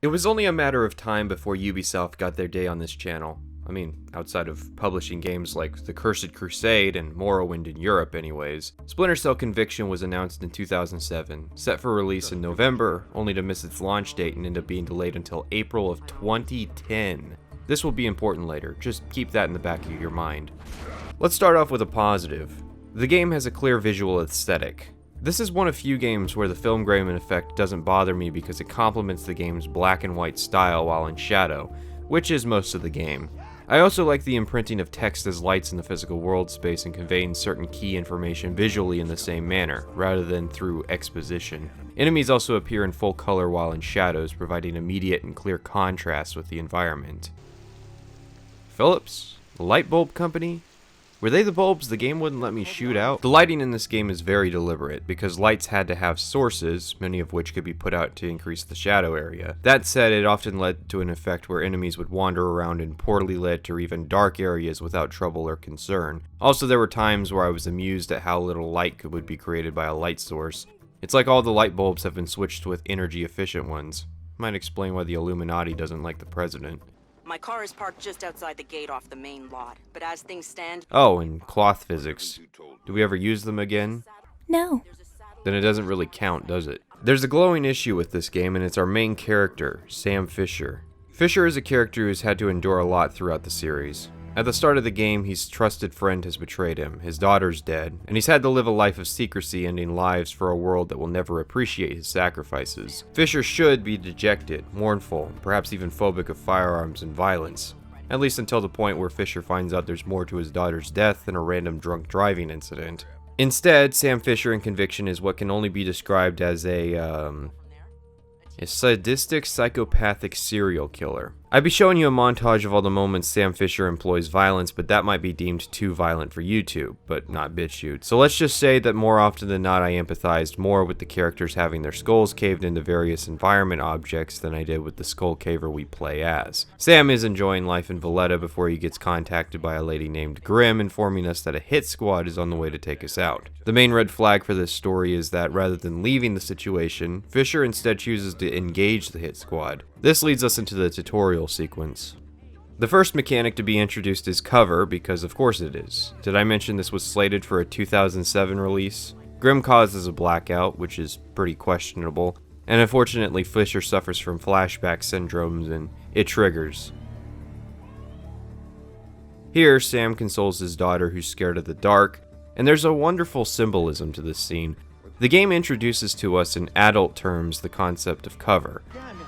It was only a matter of time before Ubisoft got their day on this channel. I mean, outside of publishing games like The Cursed Crusade and Morrowind in Europe anyways. Splinter Cell Conviction was announced in 2007, set for release in November, only to miss its launch date and end up being delayed until April of 2010. This will be important later, just keep that in the back of your mind. Let's start off with a positive. The game has a clear visual aesthetic. This is one of few games where the film grain effect doesn't bother me because it complements the game's black and white style while in shadow, which is most of the game. I also like the imprinting of text as lights in the physical world space and conveying certain key information visually in the same manner, rather than through exposition. Enemies also appear in full color while in shadows, providing immediate and clear contrast with the environment. Philips? The light bulb company? Were they the bulbs the game wouldn't let me shoot out? The lighting in this game is very deliberate, because lights had to have sources, many of which could be put out to increase the shadow area. That said, it often led to an effect where enemies would wander around in poorly lit or even dark areas without trouble or concern. Also, there were times where I was amused at how little light would be created by a light source. It's like all the light bulbs have been switched with energy efficient ones. Might explain why the Illuminati doesn't like the president. My car is parked just outside the gate off the main lot, but as things stand... Oh, and cloth physics. Do we ever use them again? No. Then it doesn't really count, does it? There's a glowing issue with this game, and it's our main character, Sam Fisher. Fisher is a character who's had to endure a lot throughout the series. At the start of the game, his trusted friend has betrayed him, his daughter's dead, and he's had to live a life of secrecy, ending lives for a world that will never appreciate his sacrifices. Fisher should be dejected, mournful, perhaps even phobic of firearms and violence. At least until the point where Fisher finds out there's more to his daughter's death than a random drunk driving incident. Instead, Sam Fisher in Conviction is what can only be described as a sadistic, psychopathic serial killer. I'd be showing you a montage of all the moments Sam Fisher employs violence, but that might be deemed too violent for YouTube, but not BitChute. So let's just say that more often than not I empathized more with the characters having their skulls caved into various environment objects than I did with the skull caver we play as. Sam is enjoying life in Valletta before he gets contacted by a lady named Grimm informing us that a hit squad is on the way to take us out. The main red flag for this story is that rather than leaving the situation, Fisher instead chooses to engage the hit squad. This leads us into the tutorial sequence. The first mechanic to be introduced is cover, because of course it is. Did I mention this was slated for a 2007 release? Grimm causes a blackout, which is pretty questionable, and unfortunately Fisher suffers from flashback syndromes and it triggers. Here, Sam consoles his daughter who's scared of the dark, and there's a wonderful symbolism to this scene. The game introduces to us in adult terms the concept of cover.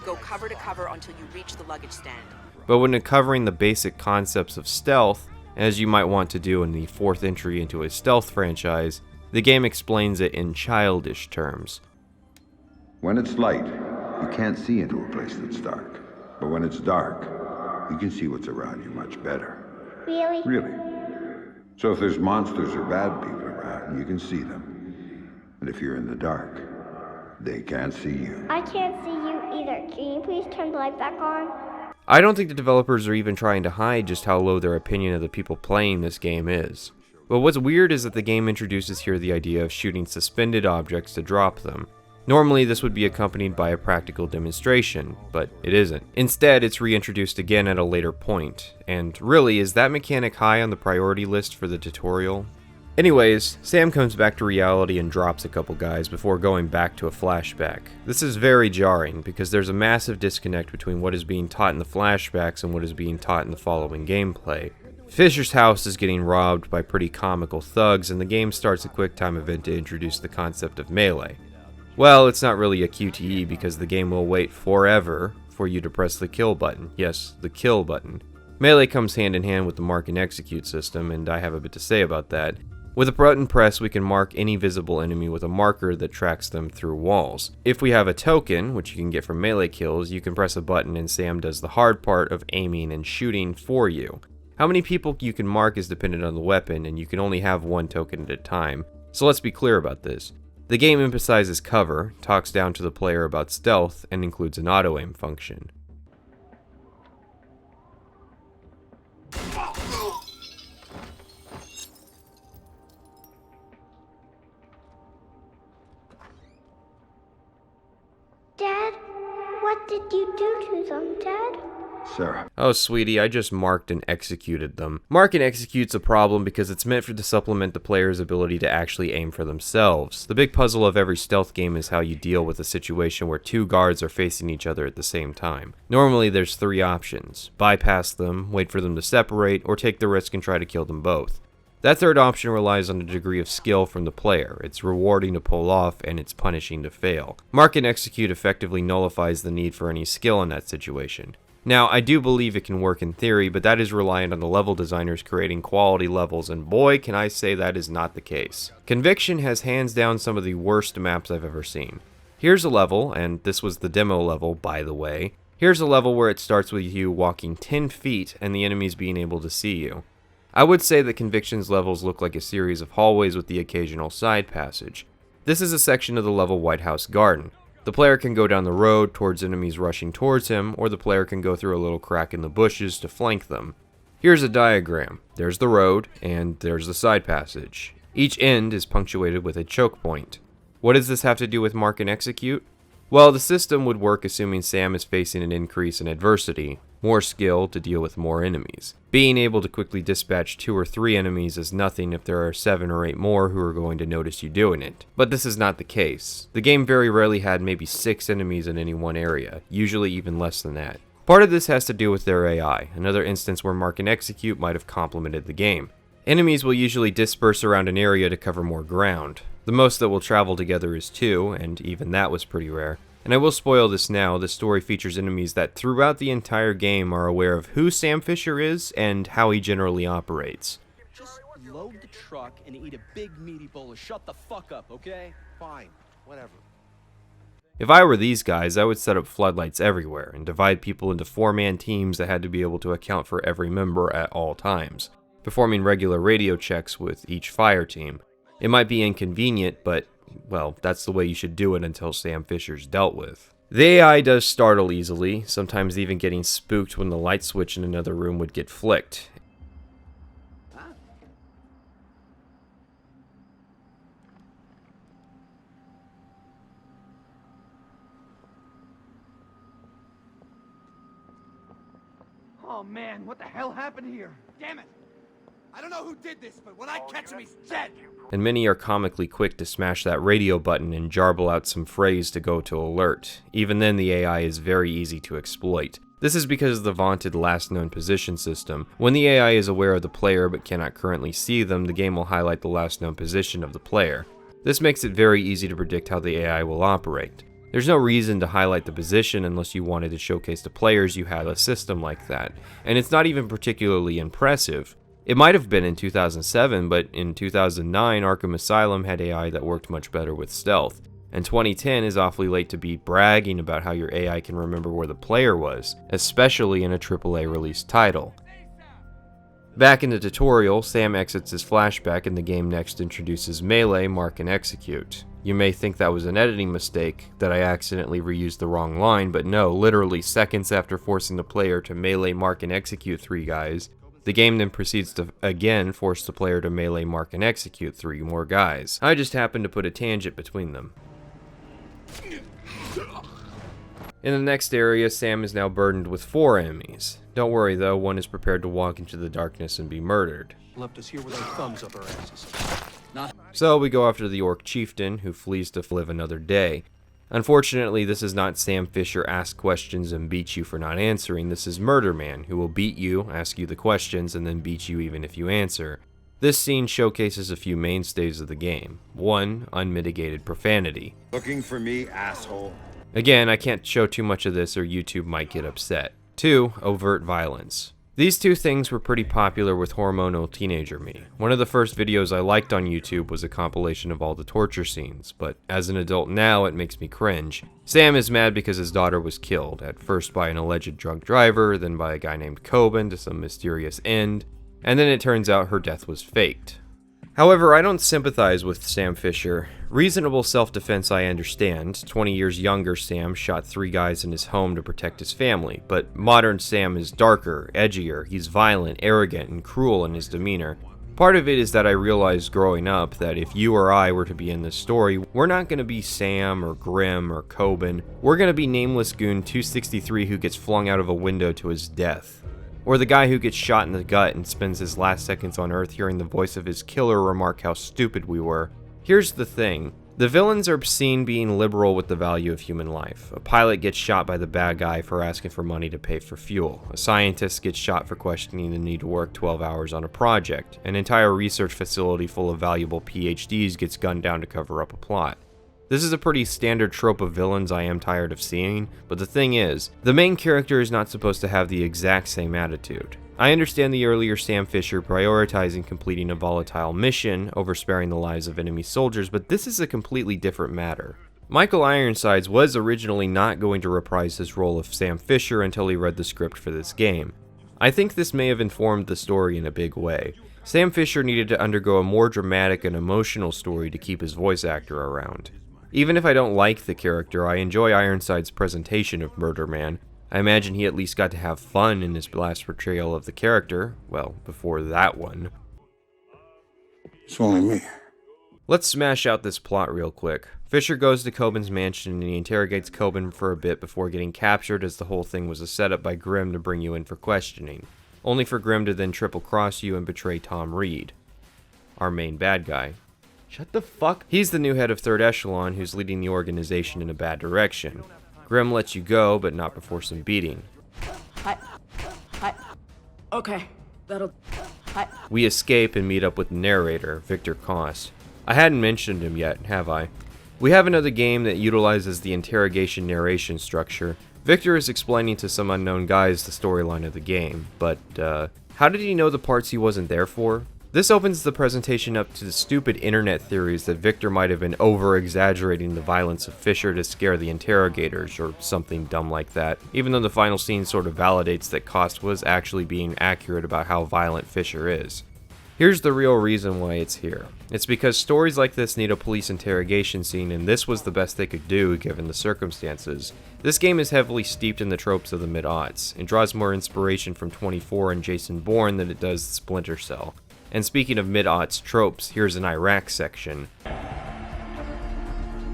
Go cover to cover until you reach the luggage stand. But when covering the basic concepts of stealth, as you might want to do in the fourth entry into a stealth franchise, the game explains it in childish terms. When it's light, you can't see into a place that's dark. But when it's dark, you can see what's around you much better. Really? Really. So if there's monsters or bad people around, you can see them. And if you're in the dark, they can't see you. I can't see you either. Can you please turn the light back on? I don't think the developers are even trying to hide just how low their opinion of the people playing this game is. But what's weird is that the game introduces here the idea of shooting suspended objects to drop them. Normally this would be accompanied by a practical demonstration, but it isn't. Instead, it's reintroduced again at a later point. And really, is that mechanic high on the priority list for the tutorial? Anyways, Sam comes back to reality and drops a couple guys before going back to a flashback. This is very jarring because there's a massive disconnect between what is being taught in the flashbacks and what is being taught in the following gameplay. Fisher's house is getting robbed by pretty comical thugs, and the game starts a quick time event to introduce the concept of melee. Well, it's not really a QTE because the game will wait forever for you to press the kill button. Yes, the kill button. Melee comes hand in hand with the mark and execute system, and I have a bit to say about that. With a button press, we can mark any visible enemy with a marker that tracks them through walls. If we have a token, which you can get from melee kills, you can press a button and Sam does the hard part of aiming and shooting for you. How many people you can mark is dependent on the weapon, and you can only have one token at a time. So let's be clear about this. The game emphasizes cover, talks down to the player about stealth, and includes an auto-aim function. Dad, what did you do to them, Dad? Sarah. Oh, sweetie, I just marked and executed them. Mark and execute's a problem because it's meant to supplement the player's ability to actually aim for themselves. The big puzzle of every stealth game is how you deal with a situation where two guards are facing each other at the same time. Normally, there's three options: bypass them, wait for them to separate, or take the risk and try to kill them both. That third option relies on a degree of skill from the player. It's rewarding to pull off, and it's punishing to fail. Mark and execute effectively nullifies the need for any skill in that situation. Now, I do believe it can work in theory, but that is reliant on the level designers creating quality levels, and boy, can I say that is not the case. Conviction has hands down some of the worst maps I've ever seen. Here's a level, and this was the demo level, by the way. Here's a level where it starts with you walking 10 feet and the enemies being able to see you. I would say that Conviction's levels look like a series of hallways with the occasional side passage. This is a section of the level White House Garden. The player can go down the road towards enemies rushing towards him, or the player can go through a little crack in the bushes to flank them. Here's a diagram. There's the road, and there's the side passage. Each end is punctuated with a choke point. What does this have to do with mark and execute? Well, the system would work assuming Sam is facing an increase in adversity, more skill to deal with more enemies. Being able to quickly dispatch 2 or 3 enemies is nothing if there are 7 or 8 more who are going to notice you doing it. But this is not the case. The game very rarely had maybe 6 enemies in any one area, usually even less than that. Part of this has to do with their AI, another instance where mark and execute might have complemented the game. Enemies will usually disperse around an area to cover more ground. The most that will travel together is 2, and even that was pretty rare. And I will spoil this now, the story features enemies that throughout the entire game are aware of who Sam Fisher is and how he generally operates. Just load the truck and eat a big meaty bowl of shut the fuck up, okay? Fine, whatever. If I were these guys, I would set up floodlights everywhere and divide people into 4-man teams that had to be able to account for every member at all times, performing regular radio checks with each fire team. It might be inconvenient, but well, that's the way you should do it until Sam Fisher's dealt with. The AI does startle easily, sometimes even getting spooked when the light switch in another room would get flicked. Oh man, what the hell happened here? Damn it! I don't know who did this, but when I catch him, he's dead! And many are comically quick to smash that radio button and jarble out some phrase to go to alert. Even then, the AI is very easy to exploit. This is because of the vaunted last known position system. When the AI is aware of the player but cannot currently see them, the game will highlight the last known position of the player. This makes it very easy to predict how the AI will operate. There's no reason to highlight the position unless you wanted to showcase to players you had a system like that, and it's not even particularly impressive. It might have been in 2007, but in 2009, Arkham Asylum had AI that worked much better with stealth, and 2010 is awfully late to be bragging about how your AI can remember where the player was, especially in a AAA release title. Back in the tutorial, Sam exits his flashback and the game next introduces melee, mark, and execute. You may think that was an editing mistake, that I accidentally reused the wrong line, but no, literally seconds after forcing the player to melee, mark, and execute 3 guys, the game then proceeds to again force the player to melee, mark, and execute 3 more guys. I just happened to put a tangent between them. In the next area, Sam is now burdened with 4 enemies. Don't worry though, one is prepared to walk into the darkness and be murdered. Left us here with our thumbs up our asses. So we go after the Orc Chieftain, who flees to live another day. Unfortunately, this is not Sam Fisher ask questions and beat you for not answering. This is Murder Man, who will beat you, ask you the questions, and then beat you even if you answer. This scene showcases a few mainstays of the game. 1. Unmitigated profanity. Looking for me, asshole? Again, I can't show too much of this or YouTube might get upset. 2. Overt violence. These 2 things were pretty popular with hormonal teenager me. One of the first videos I liked on YouTube was a compilation of all the torture scenes, but as an adult now, it makes me cringe. Sam is mad because his daughter was killed, at first by an alleged drunk driver, then by a guy named Coben to some mysterious end, and then it turns out her death was faked. However, I don't sympathize with Sam Fisher. Reasonable self-defense I understand. 20 years younger Sam shot 3 guys in his home to protect his family, but modern Sam is darker, edgier, he's violent, arrogant, and cruel in his demeanor. Part of it is that I realized growing up that if you or I were to be in this story, we're not going to be Sam or Grim or Coben. We're going to be nameless goon 263 who gets flung out of a window to his death. Or the guy who gets shot in the gut and spends his last seconds on Earth hearing the voice of his killer remark how stupid we were. Here's the thing. The villains are seen being liberal with the value of human life. A pilot gets shot by the bad guy for asking for money to pay for fuel. A scientist gets shot for questioning the need to work 12 hours on a project. An entire research facility full of valuable PhDs gets gunned down to cover up a plot. This is a pretty standard trope of villains I am tired of seeing, but the thing is, the main character is not supposed to have the exact same attitude. I understand the earlier Sam Fisher prioritizing completing a volatile mission over sparing the lives of enemy soldiers, but this is a completely different matter. Michael Ironsides was originally not going to reprise his role of Sam Fisher until he read the script for this game. I think this may have informed the story in a big way. Sam Fisher needed to undergo a more dramatic and emotional story to keep his voice actor around. Even if I don't like the character, I enjoy Ironside's presentation of Murder Man. I imagine he at least got to have fun in his last portrayal of the character. Well, before that one. It's only me. Let's smash out this plot real quick. Fisher goes to Coben's mansion and he interrogates Coben for a bit before getting captured, as the whole thing was a setup by Grim to bring you in for questioning. Only for Grim to then triple cross you and betray Tom Reed, our main bad guy. Shut the fuck. He's the new head of Third Echelon who's leading the organization in a bad direction. Grim lets you go, but not before some beating. Hi. Okay, that'll... Hi. We escape and meet up with the narrator, Victor Kost. I hadn't mentioned him yet, have I? We have another game that utilizes the interrogation narration structure. Victor is explaining to some unknown guys the storyline of the game, but, how did he know the parts he wasn't there for? This opens the presentation up to the stupid internet theories that Victor might have been over-exaggerating the violence of Fisher to scare the interrogators, or something dumb like that, even though the final scene sort of validates that Kost was actually being accurate about how violent Fisher is. Here's the real reason why it's here. It's because stories like this need a police interrogation scene, and this was the best they could do given the circumstances. This game is heavily steeped in the tropes of the mid-aughts. It draws more inspiration from 24 and Jason Bourne than it does Splinter Cell. And speaking of mid-aughts tropes, here's an Iraq section.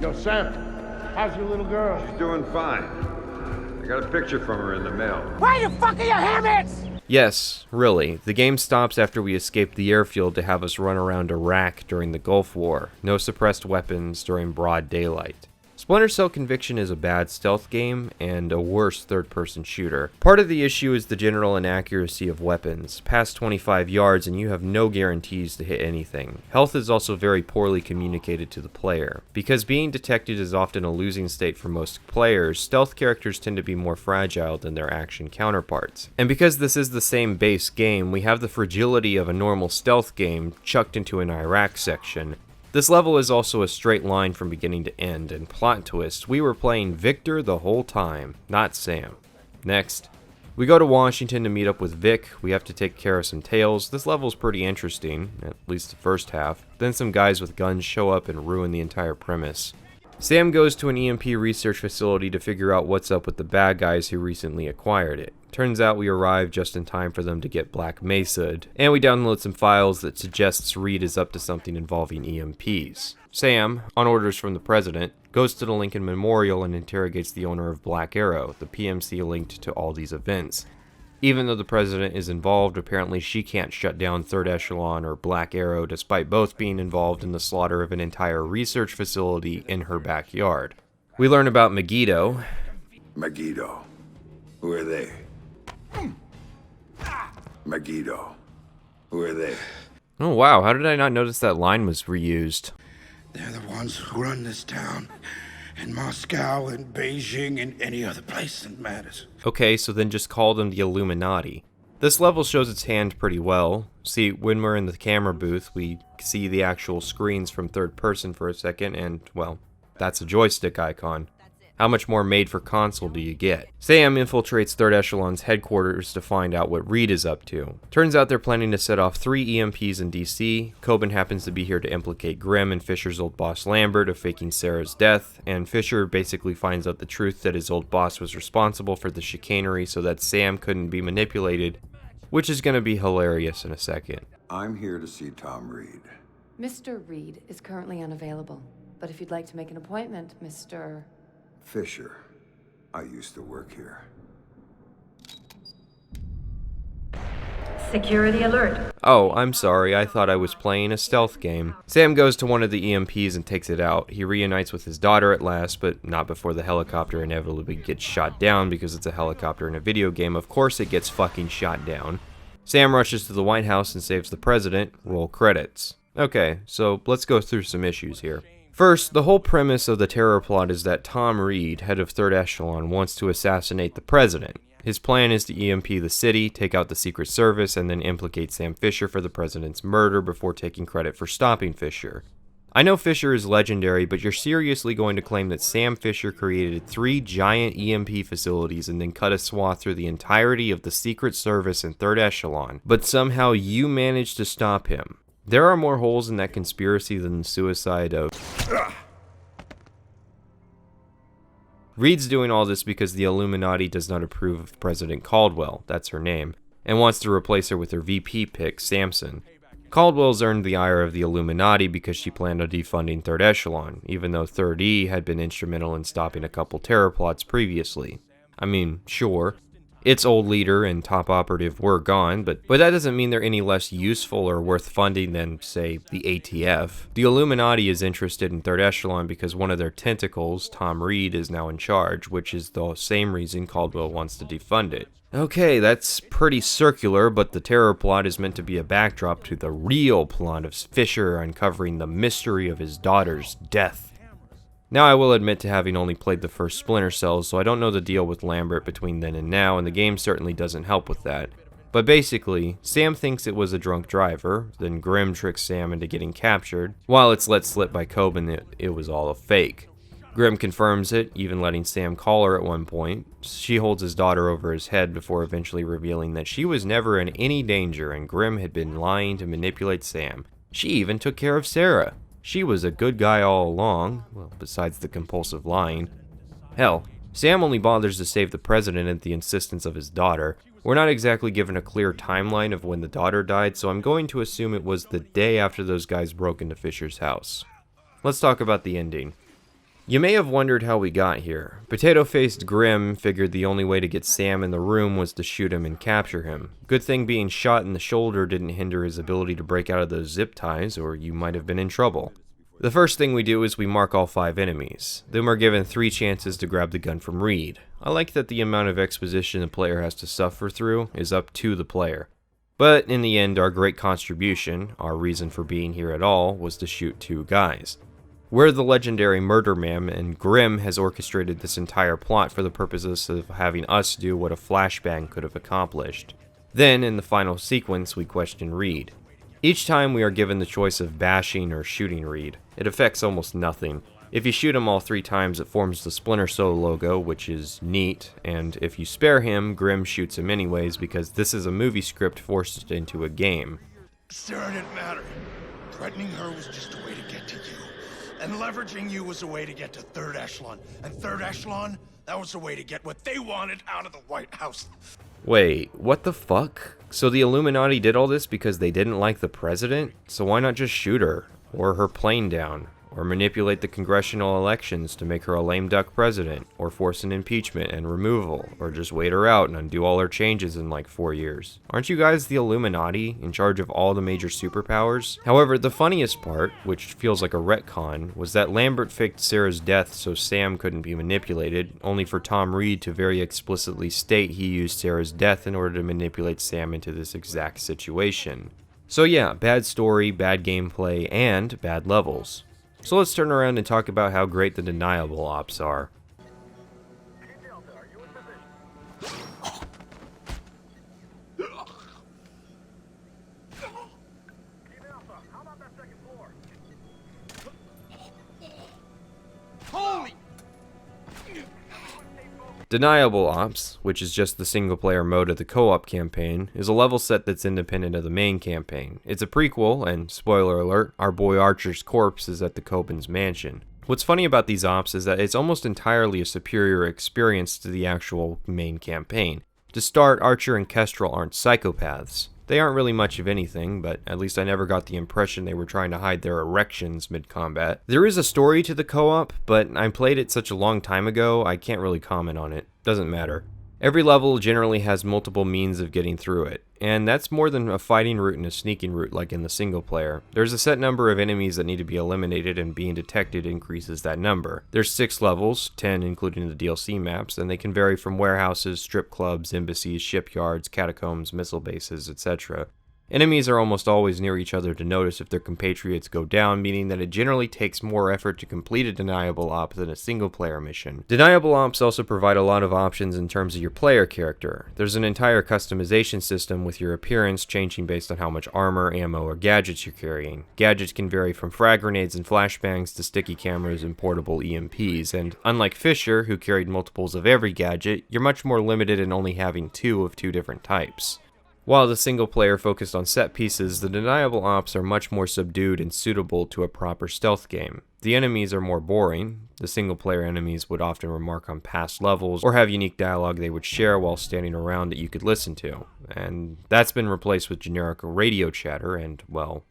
Yo, Sam, how's your little girl? She's doing fine. I got a picture from her in the mail. Why the fuck are you helmets? Yes, really. The game stops after we escape the airfield to have us run around Iraq during the Gulf War. No suppressed weapons during broad daylight. Splinter Cell Conviction is a bad stealth game and a worse third-person shooter. Part of the issue is the general inaccuracy of weapons. Past 25 yards and you have no guarantees to hit anything. Health is also very poorly communicated to the player. Because being detected is often a losing state for most players, stealth characters tend to be more fragile than their action counterparts. And because this is the same base game, we have the fragility of a normal stealth game chucked into an Iraq section. This level is also a straight line from beginning to end, and plot twist, we were playing Victor the whole time, not Sam. Next. We go to Washington to meet up with Vic. We have to take care of some tails. This level's pretty interesting, at least the first half. Then some guys with guns show up and ruin the entire premise. Sam goes to an EMP research facility to figure out what's up with the bad guys who recently acquired it. Turns out we arrived just in time for them to get Black Mesa'd, and we download some files that suggests Reed is up to something involving EMPs. Sam, on orders from the president, goes to the Lincoln Memorial and interrogates the owner of Black Arrow, the PMC linked to all these events. Even though the president is involved, apparently she can't shut down Third Echelon or Black Arrow despite both being involved in the slaughter of an entire research facility in her backyard. We learn about Megiddo. Megiddo. Who are they? Megiddo. Who are they? Oh wow, how did I not notice that line was reused? They're the ones who run this town. In Moscow and Beijing and any other place that matters. Okay, so then just call them the Illuminati. This level shows its hand pretty well. See, when we're in the camera booth, we see the actual screens from third person for a second, and, well, that's a joystick icon. How much more made for console do you get? Sam infiltrates Third Echelon's headquarters to find out what Reed is up to. Turns out they're planning to set off 3 EMPs in DC. Coben happens to be here to implicate Grim and Fisher's old boss Lambert of faking Sarah's death, and Fisher basically finds out the truth that his old boss was responsible for the chicanery so that Sam couldn't be manipulated which is going to be hilarious in a second. I'm here to see Tom Reed. Mr. Reed is currently unavailable, but if you'd like to make an appointment, Mr. Fisher. I used to work here. Security alert. Oh, I'm sorry, I thought I was playing a stealth game. Sam goes to one of the EMPs and takes it out. He reunites with his daughter at last, but not before the helicopter inevitably gets shot down because it's a helicopter in a video game. Of course it gets fucking shot down. Sam rushes to the White House and saves the president. Roll credits. Okay, so let's go through some issues here. First, the whole premise of the terror plot is that Tom Reed, head of Third Echelon, wants to assassinate the president. His plan is to EMP the city, take out the Secret Service, and then implicate Sam Fisher for the president's murder before taking credit for stopping Fisher. I know Fisher is legendary, but you're seriously going to claim that Sam Fisher created 3 giant EMP facilities and then cut a swath through the entirety of the Secret Service and Third Echelon, but somehow you managed to stop him. There are more holes in that conspiracy than the suicide of... Reed's doing all this because the Illuminati does not approve of President Caldwell, that's her name, and wants to replace her with her VP pick, Samson. Caldwell's earned the ire of the Illuminati because she planned on defunding Third Echelon, even though 3rd had been instrumental in stopping a couple terror plots previously. I mean, sure, its old leader and top operative were gone, but that doesn't mean they're any less useful or worth funding than, say, the ATF. The Illuminati is interested in Third Echelon because one of their tentacles, Tom Reed, is now in charge, which is the same reason Caldwell wants to defund it. Okay, that's pretty circular, but the terror plot is meant to be a backdrop to the real plot of Fisher uncovering the mystery of his daughter's death. Now, I will admit to having only played the first Splinter Cell, so I don't know the deal with Lambert between then and now, and the game certainly doesn't help with that. But basically, Sam thinks it was a drunk driver, then Grim tricks Sam into getting captured, while it's let slip by Coben that it was all a fake. Grim confirms it, even letting Sam call her at one point. She holds his daughter over his head before eventually revealing that she was never in any danger and Grim had been lying to manipulate Sam. She even took care of Sarah. She was a good guy all along, well, besides the compulsive lying. Hell, Sam only bothers to save the president at the insistence of his daughter. We're not exactly given a clear timeline of when the daughter died, so I'm going to assume it was the day after those guys broke into Fisher's house. Let's talk about the ending. You may have wondered how we got here. Potato-faced Grim figured the only way to get Sam in the room was to shoot him and capture him. Good thing being shot in the shoulder didn't hinder his ability to break out of those zip ties, or you might have been in trouble. The first thing we do is we mark all 5 enemies. Then we're given 3 chances to grab the gun from Reed. I like that the amount of exposition the player has to suffer through is up to the player. But in the end, our great contribution, our reason for being here at all, was to shoot 2 guys. We're the legendary Murder Man, and Grim has orchestrated this entire plot for the purposes of having us do what a flashbang could have accomplished. Then, in the final sequence, we question Reed. Each time we are given the choice of bashing or shooting Reed. It affects almost nothing. If you shoot him all 3 times, it forms the Splinter Cell logo, which is neat, and if you spare him, Grim shoots him anyways because this is a movie script forced into a game. Sarah didn't matter. Threatening her was just a way to get to you. And leveraging you was a way to get to Third Echelon. And Third Echelon, that was a way to get what they wanted out of the White House. Wait, what the fuck? So the Illuminati did all this because they didn't like the president? So why not just shoot her? Or her plane down? Or manipulate the congressional elections to make her a lame duck president? Or force an impeachment and removal? Or just wait her out and undo all her changes in like 4 years? Aren't you guys the Illuminati, in charge of all the major superpowers? However, the funniest part, which feels like a retcon, was that Lambert faked Sarah's death so Sam couldn't be manipulated, only for Tom Reed to very explicitly state he used Sarah's death in order to manipulate Sam into this exact situation. So yeah, bad story, bad gameplay, and bad levels. So let's turn around and talk about how great the deniable ops are. Holy! Deniable Ops, which is just the single-player mode of the co-op campaign, is a level set that's independent of the main campaign. It's a prequel, and spoiler alert, our boy Archer's corpse is at the Coben's mansion. What's funny about these ops is that it's almost entirely a superior experience to the actual main campaign. To start, Archer and Kestrel aren't psychopaths. They aren't really much of anything, but at least I never got the impression they were trying to hide their erections mid-combat. There is a story to the co-op, but I played it such a long time ago, I can't really comment on it. Doesn't matter. Every level generally has multiple means of getting through it, and that's more than a fighting route and a sneaking route like in the single player. There's a set number of enemies that need to be eliminated, and being detected increases that number. There's 6 levels, 10 including the DLC maps, and they can vary from warehouses, strip clubs, embassies, shipyards, catacombs, missile bases, etc. Enemies are almost always near each other to notice if their compatriots go down, meaning that it generally takes more effort to complete a deniable op than a single player mission. Deniable ops also provide a lot of options in terms of your player character. There's an entire customization system with your appearance changing based on how much armor, ammo, or gadgets you're carrying. Gadgets can vary from frag grenades and flashbangs to sticky cameras and portable EMPs, and unlike Fisher, who carried multiples of every gadget, you're much more limited in only having 2 of 2 different types. While the single player focused on set pieces, the deniable ops are much more subdued and suitable to a proper stealth game. The enemies are more boring. The single player enemies would often remark on past levels or have unique dialogue they would share while standing around that you could listen to. And that's been replaced with generic radio chatter and, well,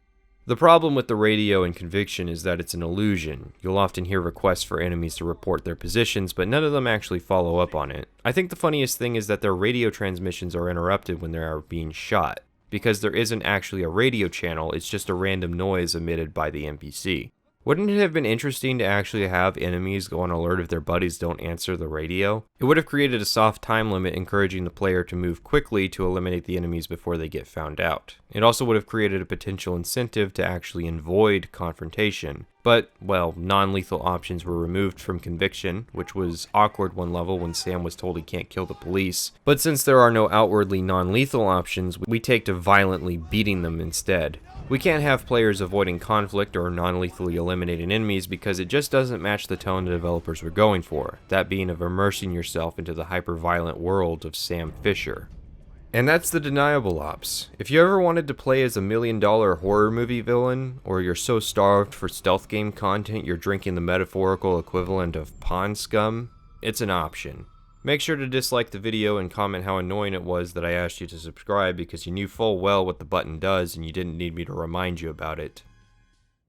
the problem with the radio in Conviction is that it's an illusion. You'll often hear requests for enemies to report their positions, but none of them actually follow up on it. I think the funniest thing is that their radio transmissions are interrupted when they are being shot, because there isn't actually a radio channel, it's just a random noise emitted by the NPC. Wouldn't it have been interesting to actually have enemies go on alert if their buddies don't answer the radio? It would have created a soft time limit encouraging the player to move quickly to eliminate the enemies before they get found out. It also would have created a potential incentive to actually avoid confrontation. But, well, non-lethal options were removed from Conviction, which was awkward one level when Sam was told he can't kill the police. But since there are no outwardly non-lethal options, we take to violently beating them instead. We can't have players avoiding conflict or non-lethally eliminating enemies because it just doesn't match the tone the developers were going for, that being of immersing yourself into the hyper-violent world of Sam Fisher. And that's the deniable ops. If you ever wanted to play as a $1 million horror movie villain, or you're so starved for stealth game content you're drinking the metaphorical equivalent of pond scum, it's an option. Make sure to dislike the video and comment how annoying it was that I asked you to subscribe because you knew full well what the button does and you didn't need me to remind you about it.